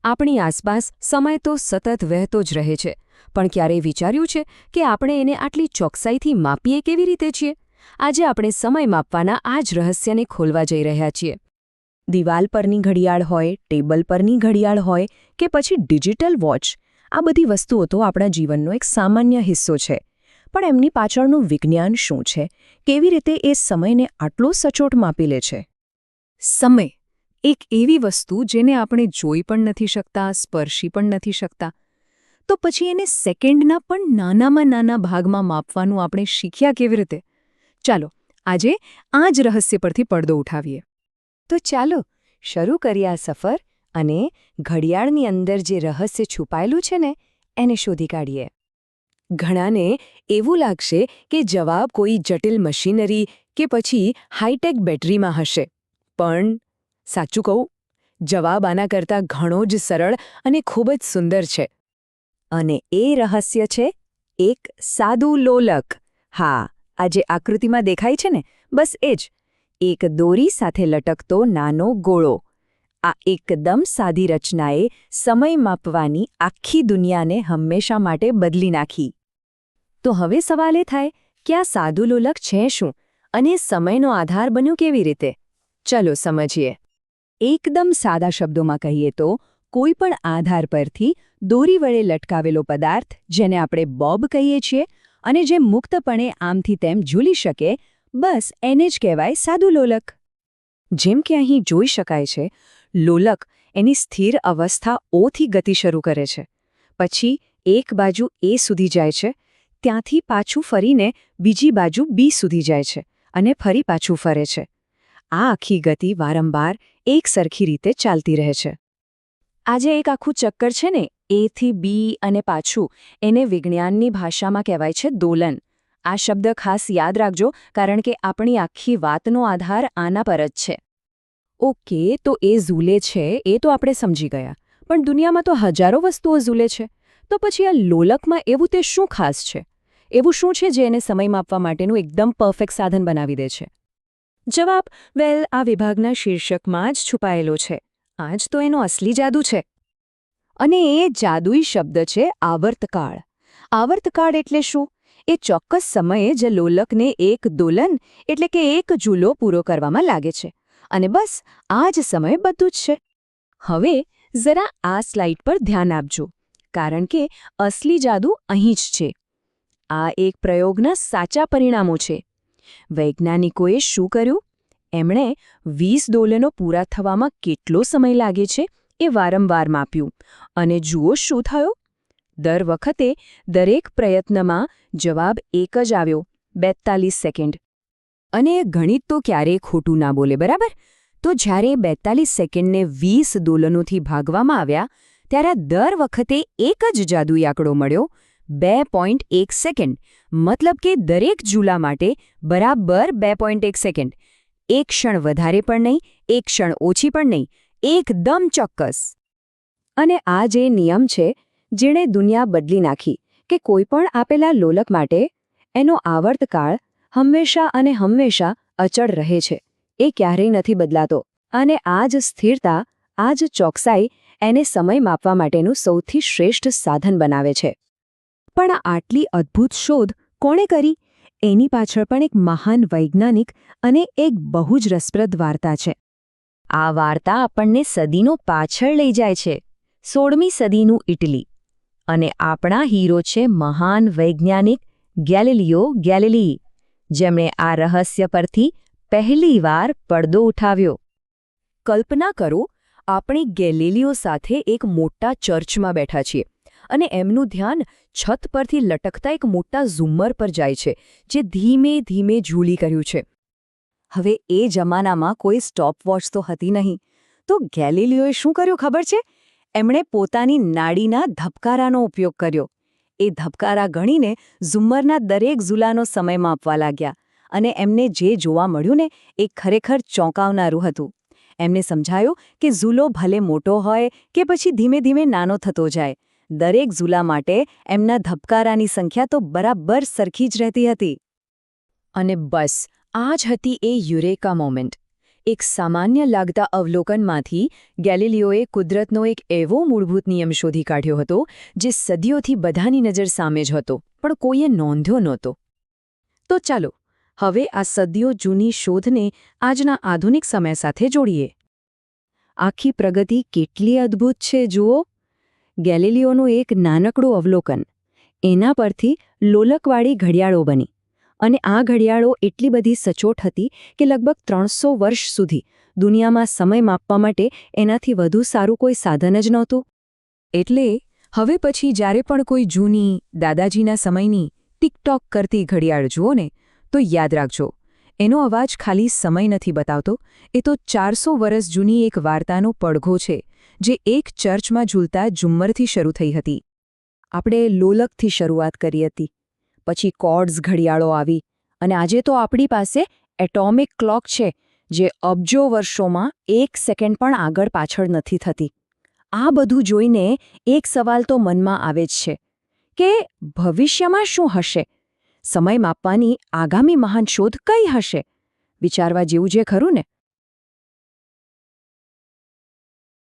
આપણી આસપાસ સમય તો સતત વહેતો જ રહે છે, પણ ક્યારેય વિચાર્યું છે કે આપણે એને આટલી ચોકસાઈથી માપીએ કેવી રીતે છીએ? આજે આપણે સમય માપવાના આ જ રહસ્યને ખોલવા જઈ રહ્યા છીએ. દિવાલ પરની ઘડિયાળ હોય, ટેબલ પરની ઘડિયાળ હોય કે પછી ડિજિટલ વોચ, આ બધી વસ્તુઓ તો આપણા જીવનનો એક સામાન્ય હિસ્સો છે. પણ એમની પાછળનું વિજ્ઞાન શું છે? કેવી રીતે એ સમયને આટલો સચોટ માપી લે છે? સમય એક એવી વસ્તુ જેને આપણે જોઈ પણ નથી શકતા, સ્પર્શી પણ નથી શકતા. તો પછી એને સેકન્ડના પણ નાનામાં નાના ભાગમાં માપવાનું આપણે શીખ્યા કેવી રીતે? ચાલો આજે આ જ રહસ્ય પરથી પડદો ઉઠાવીએ. તો ચાલો શરૂ કરીએ આ સફર અને ઘડિયાળની અંદર જે રહસ્ય છુપાયેલું છે ને એને શોધી કાઢીએ. ઘણાને એવું લાગશે કે જવાબ કોઈ જટિલ મશીનરી કે પછી હાઈટેક બેટરીમાં હશે. પણ સાચું કહું, જવાબ આના કરતાં ઘણો જ સરળ અને ખૂબ જ સુંદર છે. અને એ રહસ્ય છે એક સાદું લોલક. હા, આ જે આકૃતિમાં દેખાય છે ને, બસ એ જ. એક દોરી સાથે લટકતો નાનો ગોળો. આ એકદમ સાદી રચનાએ સમય માપવાની આખી દુનિયાને હંમેશા માટે બદલી નાખી. તો હવે સવાલ એ થાય કે આ સાદું લોલક છે શું અને સમયનો આધાર બન્યો કેવી રીતે? ચલો સમજીએ. એકદમ સાદા શબ્દોમાં કહીએ તો કોઈ પણ આધાર પરથી દોરી વડે લટકાવેલો પદાર્થ, જેને આપણે બોબ કહીએ છીએ, અને જે મુક્તપણે આમથી તેમ ઝૂલી શકે, બસ એને જ કહેવાય સાદું લોલક. જેમ કે અહીં જોઈ શકાય છે, લોલક એની સ્થિર અવસ્થા ઓથી ગતિ શરૂ કરે છે. પછી એક બાજુ એ સુધી જાય છે, ત્યાંથી પાછું ફરીને બીજી બાજુ બી સુધી જાય છે અને ફરી પાછું ફરે છે. આ આખી ગતિ વારંવાર એક સરખી રીતે ચાલતી રહે છે. આ જે એક આખું ચક્કર છે ને, એથી બી અને પાછું, એને વિજ્ઞાનની ભાષામાં કહેવાય છે દોલન. આ શબ્દ ખાસ યાદ રાખજો, કારણ કે આપણી આખી વાતનો આધાર આના પર જ છે. ઓકે, તો એ ઝૂલે છે એ તો આપણે સમજી ગયા, પણ દુનિયામાં તો હજારો વસ્તુઓ ઝૂલે છે. તો પછી આ લોલકમાં એવું તે શું ખાસ છે? એવું શું છે જે એને સમય માપવા માટેનું એકદમ પરફેક્ટ સાધન બનાવી દે છે? જવાબ આ વિભાગના શીર્ષકમાં જ છુપાયેલો છે. આ જ તો એનો અસલી જાદુ છે. અને એ જાદુઈ શબ્દ છે આવર્તકાળ. આવર્તકાળ એટલે શું? એ ચોક્કસ સમયે જે લોલકને એક દોલન એટલે કે એક ઝૂલો પૂરો કરવામાં લાગે છે. અને બસ આ જ સમય બધું જ છે. હવે જરા આ સ્લાઇડ પર ધ્યાન આપજો, કારણ કે અસલી જાદુ અહીં જ છે. આ એક પ્રયોગના સાચા પરિણામો છે. વૈજ્ઞાનિકોએ શું કર્યું? એમણે 20 દોલનો પૂરા થવામાં કેટલો સમય લાગે છે એ વારંવાર માપ્યું, અને જુઓ શું થયું. દર વખતે દરેક પ્રયત્નમાં જવાબ એક જ આવ્યો, 42 સેકન્ડ. અને એ ગણિત તો ક્યારેય ખોટું ના બોલે, બરાબર? તો જ્યારે 42 સેકન્ડને 20 દોલનોથી ભાગવામાં આવ્યા, ત્યારે દર વખતે એક જ જાદુઈ આંકડો મળ્યો, 2.1 સેકન્ડ. મતલબ કે દરેક ઝૂલા માટે બરાબર 2.1 સેકન્ડ. એક ક્ષણ વધારે પણ નહીં, એક ક્ષણ ઓછી પણ નહીં, એકદમ ચોક્કસ. અને આ જે નિયમ છે જેણે દુનિયા બદલી નાખી, કે કોઈ પણ આપેલા લોલક માટે એનો આવર્તકાળ હંમેશા અને હંમેશા અચળ રહે છે. એ ક્યારેય નથી બદલાતો. અને આ જ સ્થિરતા, આ જ ચોકસાઈ એને સમય માપવા માટેનું સૌથી શ્રેષ્ઠ સાધન બનાવે છે. પણ આટલી અદ્ભુત શોધ કોણે કરી? એની પાછળ પણ એક મહાન વૈજ્ઞાનિક અને એક બહુ જ રસપ્રદ વાર્તા છે. આ વાર્તા આપણને સદીનો પાછળ લઈ જાય છે, 16મી સદીનું ઇટલી. અને આપણા હીરો છે મહાન વૈજ્ઞાનિક ગેલિલિયો ગેલિલી, જેમણે આ રહસ્ય પરથી પહેલીવાર પડદો ઉઠાવ્યો. કલ્પના કરો, આપણે ગેલિલિયો સાથે એક મોટા ચર્ચમાં બેઠા છીએ અને એમનું ધ્યાન છત પરથી લટકતા એક મોટા ઝુમ્મર પર જાય છે, જે ધીમે ધીમે ઝૂલી કર્યું છે. હવે એ જમાનામાં કોઈ સ્ટોપવોચ તો હતી નહીં, તો ગેલિલિયોએ શું કર્યું ખબર છે? એમણે પોતાની નાડીના ધબકારાનો ઉપયોગ કર્યો. એ ધબકારા ગણીને ઝુમ્મરના દરેક ઝૂલાનો સમય માપવા લાગ્યા, અને એમને જે જોવા મળ્યું ને એ ખરેખર ચોંકાવનારું હતું. એમને સમજાયું કે ઝૂલો ભલે મોટો હોય કે પછી ધીમે ધીમે નાનો થતો જાય, દરેક ઝૂલા માટે એમના ધબકારાની સંખ્યા તો બરાબર સરખી જ રહેતી હતી. અને બસ આ જ હતી એ યુરેકા મોમેન્ટ. એક સામાન્ય લાગતા અવલોકનમાંથી ગેલિલિયોએ કુદરતનો એક એવો મૂળભૂત નિયમ શોધી કાઢ્યો હતો જે સદીઓથી બધાની નજર સામે જ હતો પણ કોઈએ નોંધ્યો નહોતો. તો ચાલો હવે આ સદીઓ જૂની શોધને આજના આધુનિક સમય સાથે જોડીએ. આખી પ્રગતિ કેટલી અદ્ભુત છે જુઓ. ગેલિલિયોનું એક નાનકડું અવલોકન, એના પરથી લોલકવાળી ઘડિયાળો બની. અને આ ઘડિયાળો એટલી બધી સચોટ હતી કે લગભગ 300 વર્ષ સુધી દુનિયામાં સમય માપવા માટે એનાથી વધુ સારું કોઈ સાધન જ નહોતું. એટલે હવે પછી જ્યારે પણ કોઈ જૂની દાદાજીના સમયની ટિકટોક કરતી ઘડિયાળ જુઓ ને તો યાદ રાખજો, એનો અવાજ ખાલી સમય નથી બતાવતો, એ તો 400 વર્ષ જૂની એક વાર્તાનો પડઘો છે જે એક ચર્ચમાં ઝૂલતા ઝુમ્મરથી શરૂ થઈ હતી. આપણે લોલકથી શરૂઆત કરી હતી, પછી કોર્ડ્સ ઘડિયાળો આવી અને આજે તો આપણી પાસે એટોમિક ક્લોક છે જે અબજો વર્ષોમાં 1 સેકન્ડ પણ આગળ પાછળ નથી થતી. આ બધું જોઈને એક સવાલ તો મનમાં આવે જ છે કે ભવિષ્યમાં શું હશે? સમય માપવાની આગામી મહાન શોધ કઈ હશે? વિચારવા જેવું જે ખરું ને.